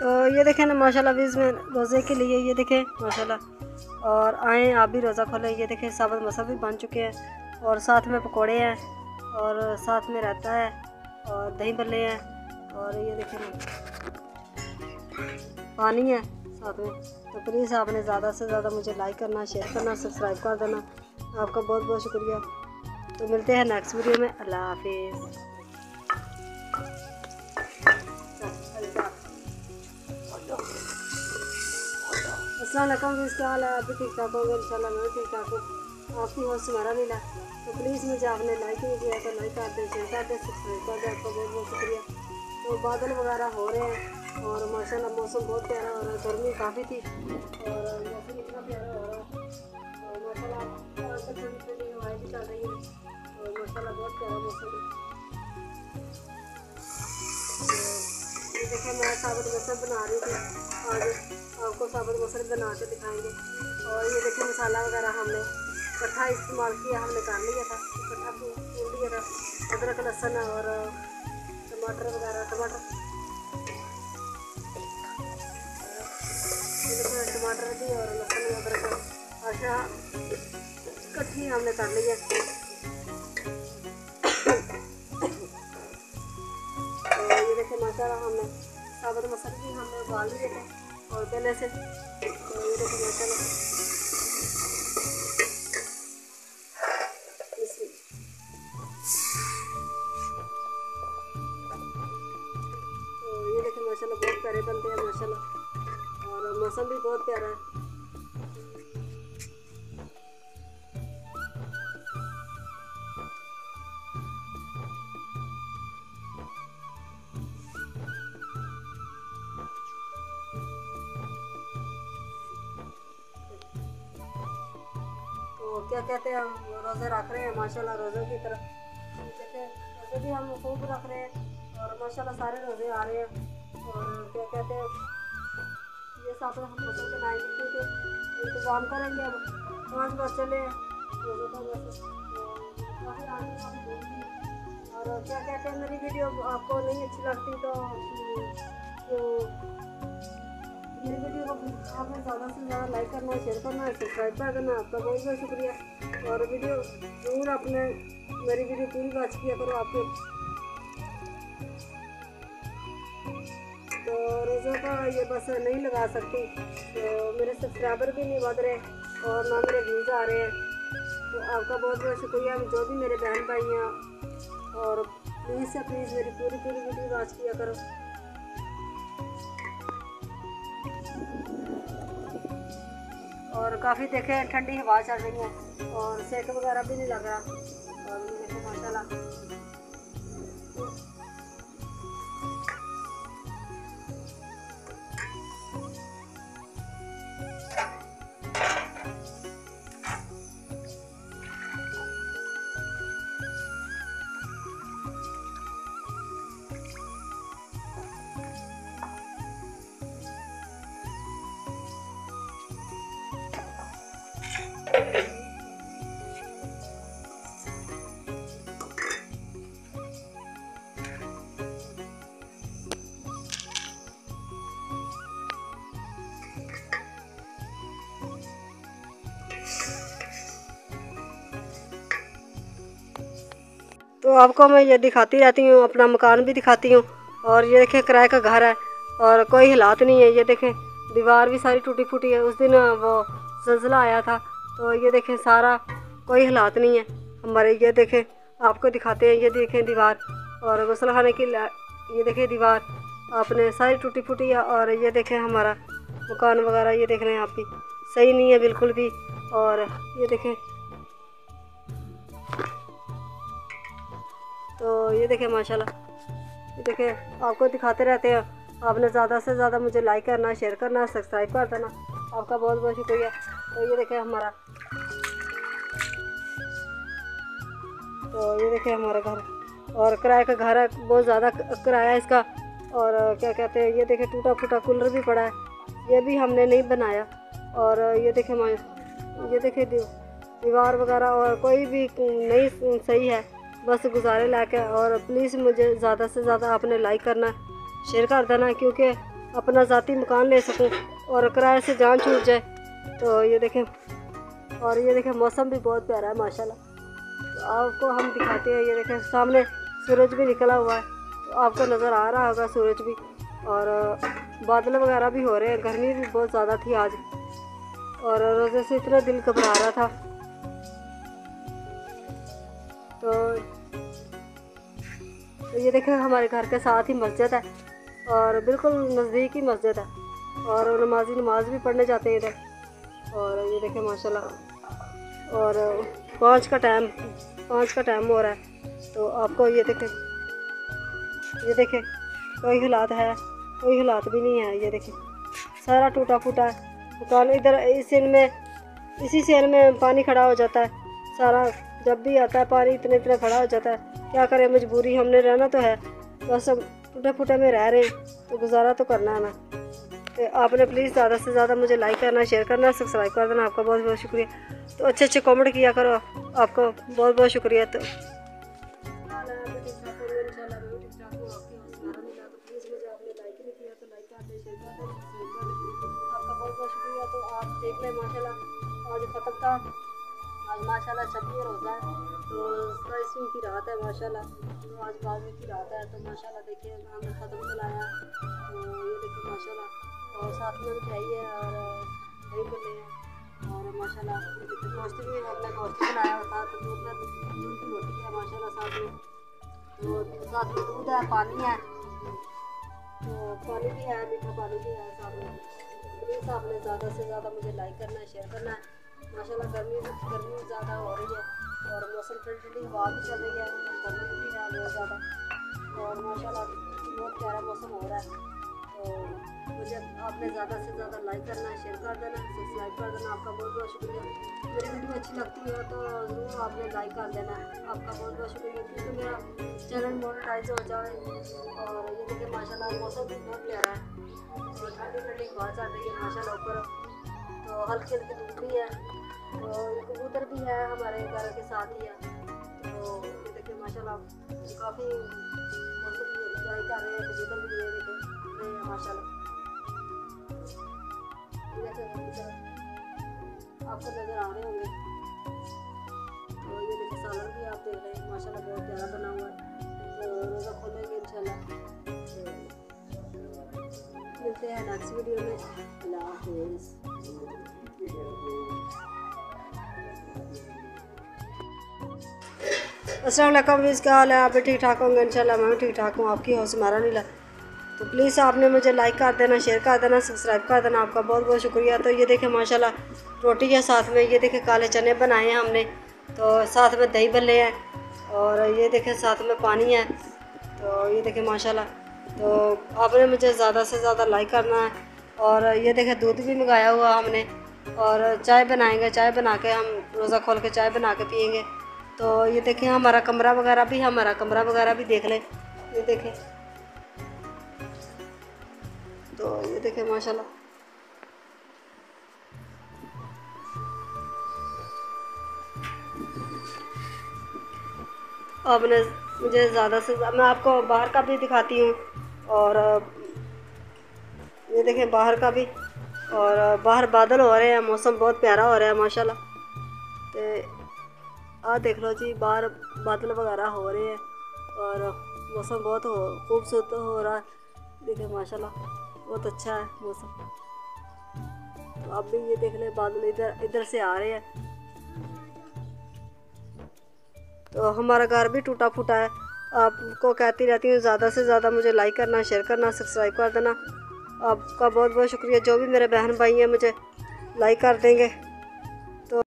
तो ये देखें ना माशाल्लाह भी इसमें रोज़े के लिए ये देखें माशाल्लाह। और आएँ आप भी रोज़ा खोलें। ये देखें साबुत मसल भी बन चुके हैं और साथ में पकोड़े हैं और साथ में रहता है और दही भल्ले हैं और ये देखें ना पानी है साथ में। तो प्लीज़ आपने ज़्यादा से ज़्यादा मुझे लाइक करना, शेयर करना, सब्सक्राइब कर देना। आपका बहुत बहुत शुक्रिया। तो मिलते हैं नेक्स्ट वीडियो में। अल्लाह हाफिज़। अस्सलाम वालेकुम, क्या हाल है? आप भी ठीक ठाक होंगे इंशाल्लाह। मैं भी ठीक ठाक हूँ। आपकी होश सुनहरा मिला तो प्लीज़ मुझे आपने लाइक नहीं किया तो लाइक कर दें, शेयर कर दें, सब्सक्राइब कर दें। आपका बहुत बहुत शुक्रिया। तो बादल वगैरह हो रहे हैं और माशाल्लाह मौसम बहुत प्यारा हो रहा है। गर्मी काफ़ी थी और मौसम इतना प्यारा हो रहा है और माशाल्लाह आज तक ठंडी ठंडी हवाएं भी चल रही हैं और माशाल्लाह बहुत प्यारा मौसम है। ये देखिए मैं साबुत मसल बना रही थी। आज आपको साबुत मसल बना के दिखाएंगे। और ये देखिए मसाला वगैरह हमने इकट्ठा इस्तेमाल किया, हमने कर लिया था, इकट्ठा भून लिया था। अदरक लहसुन और टमाटर वगैरह, टमाटर भी और लहसुन अदरक अच्छा इकट्ठी हमने कर लिया। माशाल्लाह हमने साबुत मसल भी हमने उबाल लिए थे और पहले से। तो ये देखिए माशाल्लाह तो ये देखिए माशाल्लाह बहुत प्यारे बनते हैं माशाल्लाह और मौसम भी बहुत प्यारा है। तो क्या कहते हैं, हम रोज़े रख रहे हैं माशाल्लाह। रोज़ों की तरफ कहते हैं रोज़े भी हम खूब रख रहे हैं और माशाल्लाह सारे रोज़े आ रहे हैं। और क्या कहते हैं ये साथ हम रोज़े बनाएंगे क्योंकि इंतज़ाम करेंगे। अब 5 बज चले हैं रोज़े का बस काफ़ी आगे हम देंगे। और क्या कहते हैं मेरी वीडियो आपको नहीं अच्छी लगती तो मेरी वीडियो को आपने ज़्यादा से ज़्यादा लाइक करना, शेयर करना, सब्सक्राइब कर देना। आपका बहुत बहुत शुक्रिया। और वीडियो ज़रूर आपने मेरी वीडियो पूरी वॉच किया करो आपके। तो रोज़ों का ये बस नहीं लगा सकती तो मेरे सब्सक्राइबर भी नहीं बढ़ रहे और ना मेरे व्यूज़ आ रहे हैं। तो आपका बहुत बहुत शुक्रिया। जो भी मेरे बहन भाई हैं और प्लीज़ से प्लीज़ मेरी पूरी वीडियो वॉच किया करो। और काफ़ी देखे ठंडी हवा चल रही है और सेक वगैरह भी नहीं लग रहा और देखे माशाल्लाह। तो आपको मैं ये दिखाती रहती हूँ, अपना मकान भी दिखाती हूँ। और ये देखें किराए का घर है और कोई हालात नहीं है। ये देखें दीवार भी सारी टूटी फूटी है। उस दिन वो ज़लज़ला आया था तो ये देखें सारा कोई हालात नहीं है हमारे। ये देखें आपको दिखाते हैं। ये देखें दीवार और गुस्लखाने की ये देखें दीवार आपने सारी टूटी फूटी है। और ये देखें हमारा मकान वगैरह ये देख रहे हैं आप भी सही नहीं है बिल्कुल भी। और ये देखें तो ये देखें माशाल्लाह। ये देखें आपको दिखाते रहते हैं। आपने ज़्यादा से ज़्यादा मुझे लाइक करना, शेयर करना, सब्सक्राइब कर देना। आपका बहुत बहुत शुक्रिया। तो ये देखें हमारा हमारा घर और किराए का घर है। बहुत ज़्यादा किराया है इसका। और क्या कहते हैं ये देखें टूटा फूटा कूलर भी पड़ा है, ये भी हमने नहीं बनाया। और ये देखें दीवार वगैरह और कोई भी नहीं सही है, बस गुजारे लायक है। और प्लीज़ मुझे ज़्यादा से ज़्यादा आपने लाइक करना, शेयर कर देना क्योंकि अपना ज़ाती मकान ले सकूं और किराए से जान छूट जाए। तो ये देखें, और ये देखें मौसम भी बहुत प्यारा है माशाल्लाह। तो आपको हम दिखाते हैं, ये देखें सामने सूरज भी निकला हुआ है, तो आपको नज़र आ रहा होगा सूरज भी, और बादल वगैरह भी हो रहे हैं। गर्मी भी बहुत ज़्यादा थी आज, और रोज़े से इतना दिल घबरा रहा था। तो ये देखें हमारे घर के साथ ही मस्जिद है, और बिल्कुल नज़दीक ही मस्जिद है, और नमाजी नमाज भी पढ़ने जाते हैं इधर। और ये देखें माशाल्लाह, और 5 का टाइम हो रहा है। तो आपको ये देखें कोई हालात है, कोई हालात भी नहीं है। ये देखें सारा टूटा फूटा है मकान। इधर इसी सेल में पानी खड़ा हो जाता है सारा, जब भी आता है पानी इतने खड़ा हो जाता है। क्या करें, मजबूरी, हमने रहना तो है, बस हम टूटे फूटे में रह रहे हैं, तो गुजारा तो करना है ना। तो आपने प्लीज़ ज़्यादा से ज़्यादा मुझे लाइक करना, शेयर करना, सब्सक्राइब कर देना। आपका बहुत बहुत शुक्रिया। तो अच्छे कमेंट किया करो, आपको बहुत बहुत शुक्रिया। तो तो आप देख लें माशाल्लाह आज ख़त्म था, आज माशाल्लाह 26 रोज़ा है, तो 27वीं की रात है माशाल्लाह। तो आज 22वीं की रात है, तो माशाल्लाह देखिए हमने ख़त्म चलाया। तो ये देखिए माशाल्लाह, और साथ में मिठाई है और दही बने हैं, और माशाल्लाह गोश्त भी हमने गोश्त बनाया होता, तो दूध की रोटी है माशाल्लाह साथ में। तो साथ में दूध है, पानी है, तो पानी भी है, मीठा पानी भी है साथ में। प्लीज़ आपने ज़्यादा से ज़्यादा मुझे लाइक करना है, शेयर करना है। माशाल्लाह गर्मी ज़्यादा हो रही है, और मौसम ठंडी हवा भी चल रही है, गर्मी भी है बहुत ज़्यादा, और माशाल्लाह बहुत प्यारा मौसम हो रहा है। तो मुझे आपने ज़्यादा से ज़्यादा लाइक करना है, शेयर कर देना, सब्सक्राइब कर देना। आपका बहुत बहुत शुक्रिया। मेरी वीडियो अच्छी लगती है तो ज़रूर आपने लाइक कर देना है। आपका बहुत बहुत शुक्रिया, क्योंकि मेरा चैनल मोनेटाइज हो जाए। और ये देखिए माशाल्लाह मौसम भी बहुत प्यारा है, और ठंडी हवा चल रही है माशाल्लाह ऊपर, तो हल्की धूप भी है, तो कबूतर भी है हमारे घर के साथ ही है। तो ये देखिए माशाल्लाह काफ़ी मौसम एंजॉय कर रहे हैं, कबूतर भी ये देखिए माशाल्लाह। ये देखिए कबूतर आपको नज़र आ रहे होंगे। तो ये देखिए सालन भी आप देख रहे हैं माशाल्लाह बहुत प्यारा बना हुआ है। तो रोज़ा खोलेंगे इंशाल्लाह। मिलते हैं नेक्स्ट वीडियो में। अल्लाह हाफ़िज़। अस्सलाम वालेकुम, क्या हाल है? आप भी ठीक ठाक होंगे इंशाल्लाह। मैं भी ठीक ठाक हूँ। आपकी हौस हमारा नीला। तो प्लीज़ आपने मुझे लाइक कर देना, शेयर कर देना, सब्सक्राइब कर देना। आपका बहुत बहुत शुक्रिया। तो ये देखें माशाल्लाह रोटी के साथ में ये देखें काले चने बनाए हैं हमने, तो साथ में दही भल्ले हैं, और ये देखें साथ में पानी है। तो ये देखें माशाल्लाह, तो आपने मुझे ज़्यादा से ज़्यादा लाइक करना है। और ये देखें दूध भी मंगाया हुआ हमने, और चाय बनाएंगे, चाय बना के हम रोज़ा खोल के चाय बना के पियेंगे। तो ये देखें हमारा कमरा वगैरह भी देख लें, ये देखें। तो ये देखें माशाल्लाह, आपने मुझे ज़्यादा से मैं आपको बाहर का भी दिखाती हूँ, और ये देखें बाहर का भी, और बाहर बादल हो रहे हैं, मौसम बहुत प्यारा हो रहा है माशाल्लाह। तो देख लो जी, बाहर बादल वगैरह हो रहे हैं, और मौसम बहुत खूबसूरत हो रहा है। देखें माशाल्लाह बहुत अच्छा है मौसम। तो अब भी ये देख लें बादल इधर से आ रहे हैं। तो हमारा घर भी टूटा फूटा है। आपको कहती रहती हूँ ज़्यादा से ज़्यादा मुझे लाइक करना, शेयर करना, सब्सक्राइब कर देना। आपका बहुत बहुत शुक्रिया। जो भी मेरे बहन भाई हैं मुझे लाइक कर देंगे।